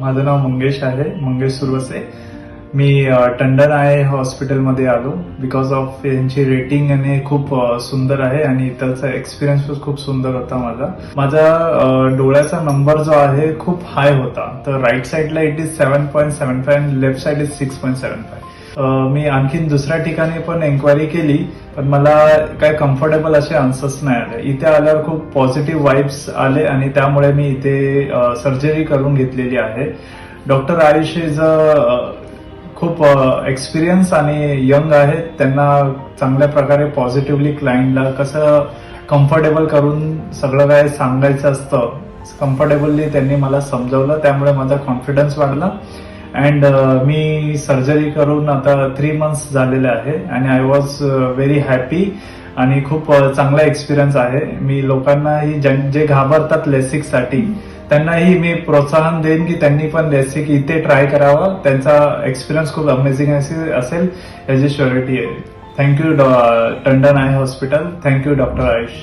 माझं नाव मंगेश आहे, मंगेश सुरवसे. मी टंडन आय हॉस्पिटलमध्ये आलो बिकॉज ऑफ यांची रेटिंग आणि खूप सुंदर आहे आणि त्याचा एक्सपिरियन्स पण खूप सुंदर होता. माझा डोळ्याचा नंबर जो आहे खूप हाय होता. तर राईट साईडला इट इज 7.75 आणि लेफ्ट साईड इज 6.75. मी आणखीन दुसऱ्या ठिकाणी पण एन्क्वायरी केली, पण मला काय कम्फर्टेबल असे आन्सर्स नाही आले. इथे आल्यावर खूप पॉझिटिव्ह वाईब्स आले आणि त्यामुळे मी इथे सर्जरी करून घेतलेली आहे. डॉक्टर आयुष इज खूप एक्सपिरियन्स आणि यंग आहेत. त्यांना चांगल्या प्रकारे पॉझिटिव्हली क्लायंटला कसं कम्फर्टेबल करून सगळं काय सांगायचं असतं, कम्फर्टेबली त्यांनी मला समजवलं. त्यामुळे माझा कॉन्फिडन्स वाढला अँड मी सर्जरी करून आता 3 months झालेले आहे आणि आय वॉज व्हेरी हॅपी आणि खूप चांगला एक्सपिरियन्स आहे. मी लोकांनाही जे घाबरतात लेसिकसाठी त्यांनाही मी प्रोत्साहन देईन की त्यांनी पण लेसिक इथे ट्राय करावं. त्यांचा एक्सपिरियन्स खूप अमेझिंग असेल याची श्युरिटी आहे. Thank you Tandon I hospital. Thank you doctor Ayush.